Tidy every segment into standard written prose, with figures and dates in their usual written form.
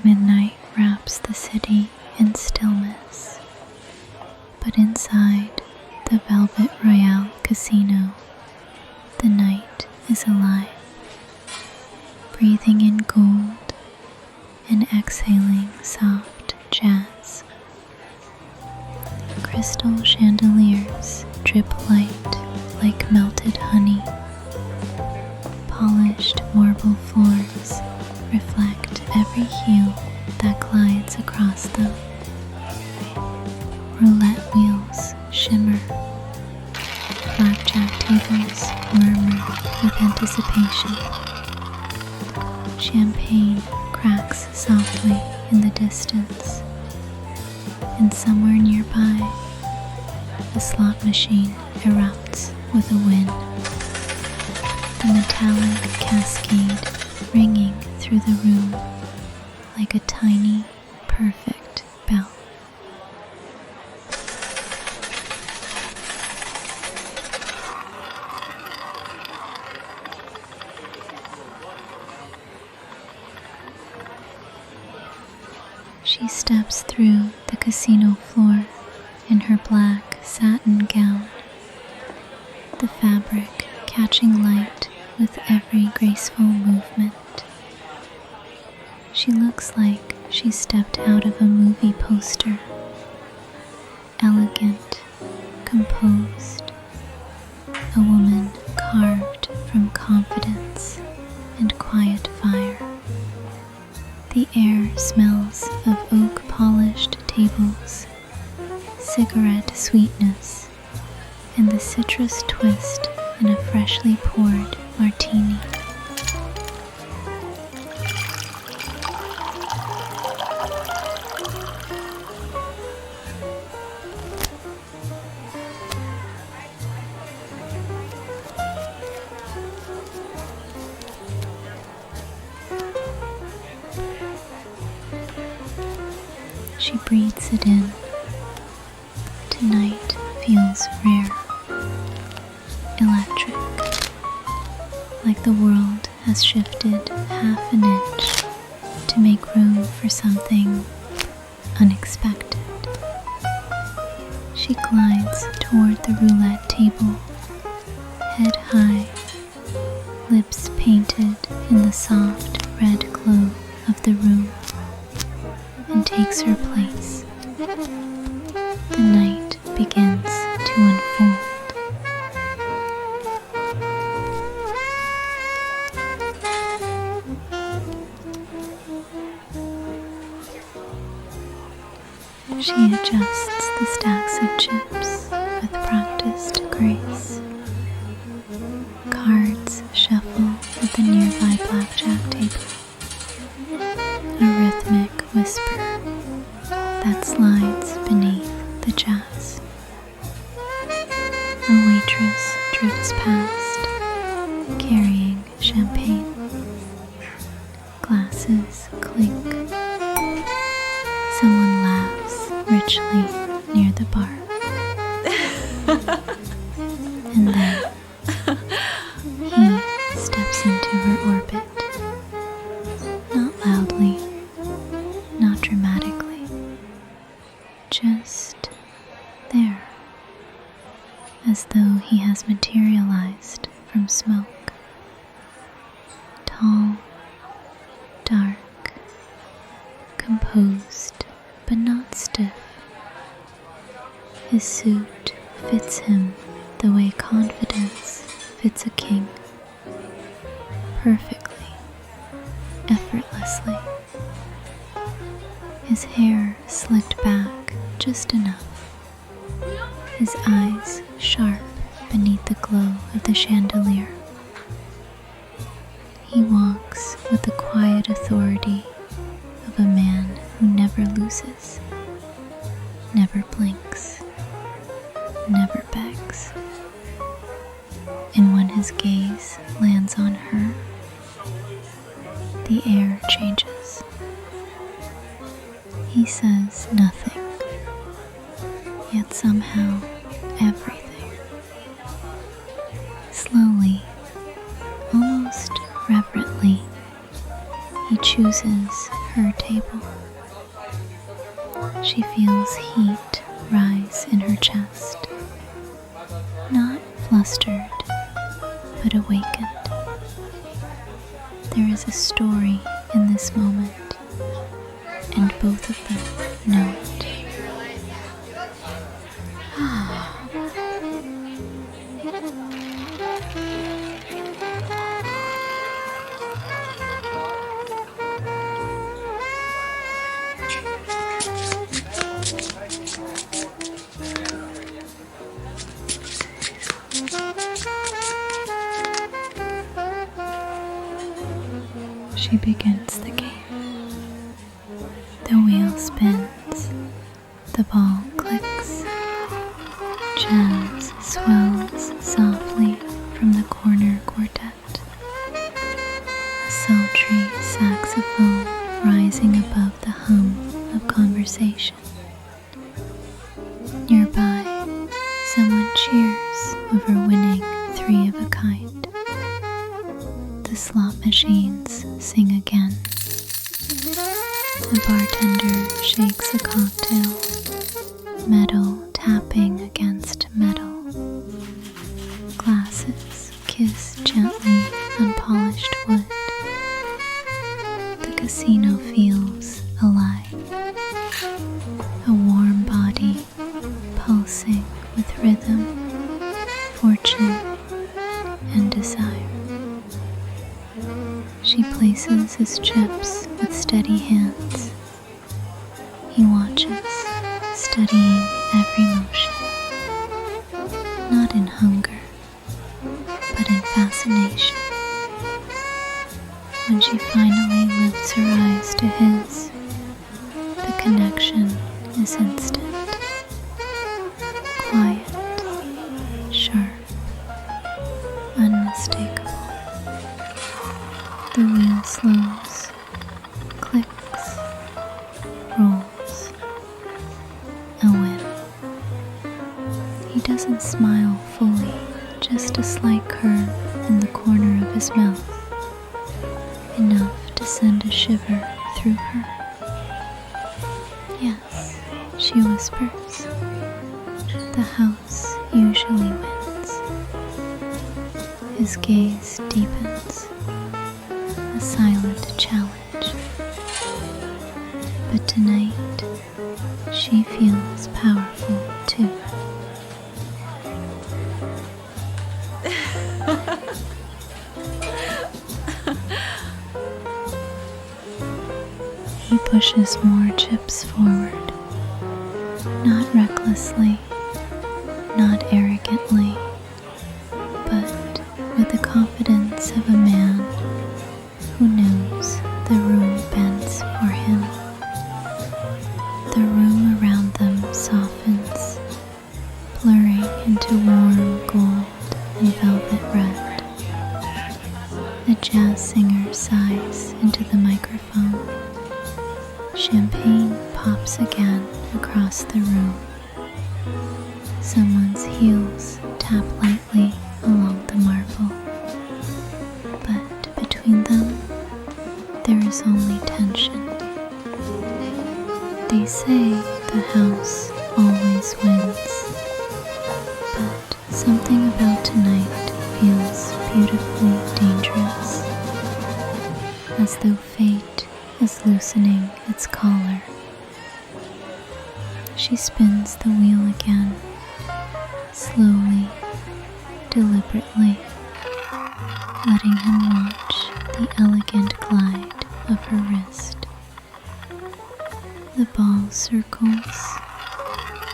Midnight wraps the city in stillness, but inside the Velvet Royale Casino, the night is alive, breathing in gold and exhaling soft jazz. Crystal chandeliers drip light like melted honey. Polished marble floors reflect every hue that glides across them. Roulette wheels shimmer. Blackjack tables murmur with anticipation. Champagne cracks softly in the distance, and somewhere nearby, a slot machine erupts with a win. The metallic cascade ringing through the room like a tiny, perfect bell. She steps through the casino floor in her black satin gown, the fabric catching light with every graceful movement. She looks like she stepped out of a movie poster, elegant, composed, a woman carved from confidence and quiet fire. The air smells of oak-polished tables, cigarette sweetness, and the citrus twist in a freshly poured martini. She breathes it in. Tonight feels rare, electric, like the world has shifted half an inch to make room for something unexpected. She glides toward the roulette table, head high, lips painted in the soft red glow of the room, and takes her place. The night begins to unfold. She adjusts the stacks of chips with practiced grace. Cards shuffle at the nearby blackjack table. A rhythmic whisper that slides beneath the jazz. A waitress drifts past, carrying champagne. Glasses clink. Someone laughs richly near the bar. And then he steps into her orbit. Not loudly, not dramatically, just there, as though he has materialized from smoke. Tall, dark, composed, but not stiff. His suit fits him the way confidence fits a king, perfectly, effortlessly. His hair slicked back just enough, his eyes sharp beneath the glow of the chandelier. He walks with the quiet authority of a man who never loses, never blinks, never begs. And when his gaze lands on her, the air changes. He says nothing, yet somehow everything. Slowly, almost reverently, he chooses her table. She feels heat rise in her chest, not flustered, but awakened. There is a story in this moment, and both of them know it. She begins the game. The wheel spins, the ball clicks, jazz swells softly from the corner quartet, a sultry saxophone rising above the hum of conversation. Nearby, someone cheers over winning 3 of a kind. The slot machines sing again. The bartender shakes a cocktail, metal tapping against metal. Glasses kiss gently on polished wood. The casino feels alive. A warm body pulsing with rhythm, fortune, and desire. She places his chips with steady hands. He watches, studying every motion, not in hunger, but in fascination. When she finally lifts her eyes to his, the connection is instant. Quiet, sharp, unmistakable. The wheel slows, clicks, rolls. A win. He doesn't smile fully, just a slight curve in the corner of his mouth, enough to send a shiver through her. Yes, she whispers. The house usually wins. His gaze deepens. A silent challenge. But tonight, she feels powerful too. He pushes more chips forward, not recklessly, not arrogantly, but with the confidence of a man who knows the room bends for him. The room around them softens, blurring into warm gold and velvet red. The jazz singer sighs into the microphone. Champagne pops again across the room. Someone's heels tap lightly along the marble. But between them, there is only tension. They say the house always wins, but something about tonight feels beautifully dangerous, as though fate is loosening its collar. She spins the wheel again, slowly, deliberately, letting him watch the elegant glide of her wrist. The ball circles,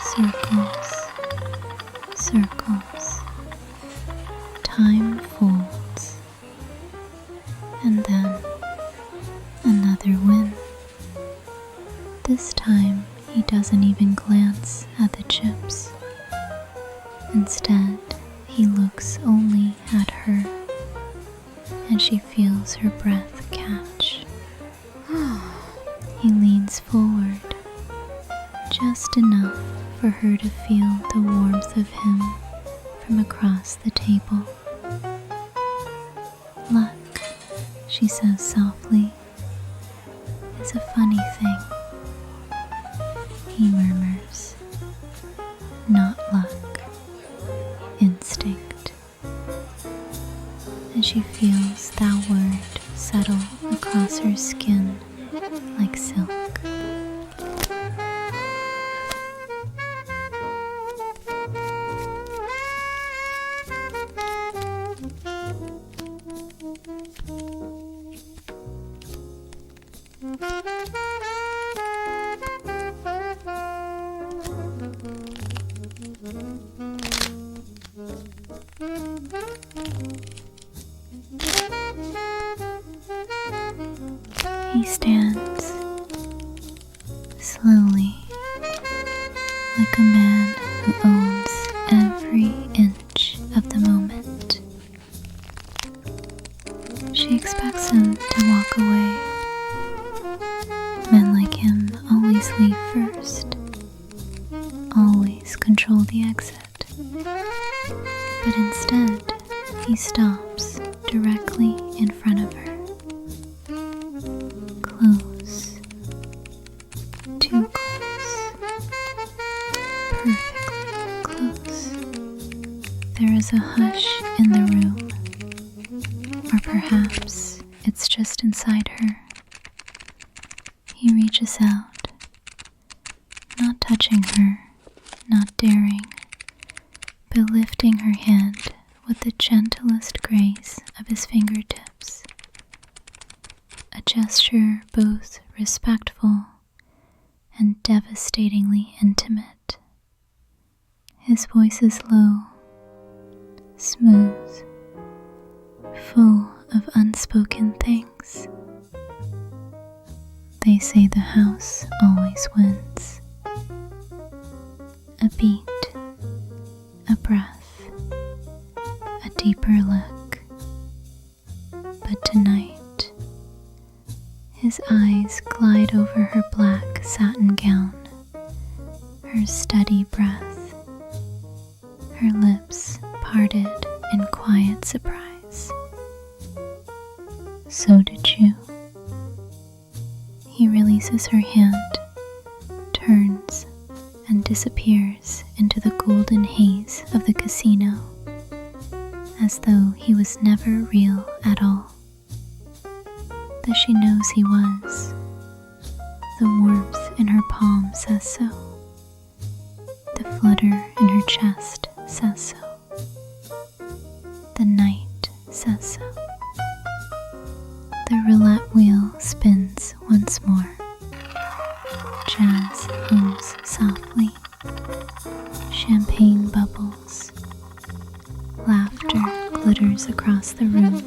circles, circles. Time folds, and then another win. This time he doesn't even glance at the chips. Instead, he looks only at her, and she feels her breath catch. He leans forward, just enough for her to feel the warmth of him from across the table. Luck, she says softly. His It's a funny thing, he murmurs. Not luck, instinct. And she feels that word settle across her skin like silk. He stands slowly, like a man who owns every inch of the moment. She expects him to walk away. Men like him always leave first, always control the exit. But instead, he stops directly in front of her. Close, too close, perfectly close. There is a hush in the room, or perhaps it's just inside her. He reaches out, not touching her, not daring, but lifting her hand with the gentlest grace of his fingertips. A gesture both respectful and devastatingly intimate. His voice is low, smooth, full of unspoken things. They say the house always wins. A beat, a breath, a deeper look. But tonight, his eyes glide over her black satin gown, her steady breath, her lips parted in quiet surprise. So did you. He releases her hand, turns, and disappears into the golden haze of the casino, as though he was never real at all. That she knows he was. The warmth in her palm says so. The flutter in her chest says so. The night says so. The roulette wheel spins once more. Jazz hums softly. Champagne bubbles. Laughter glitters across the room.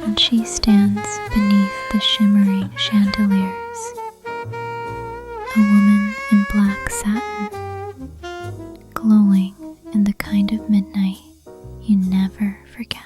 And she stands beneath the shimmering chandeliers. A woman in black satin, glowing in the kind of midnight you never forget.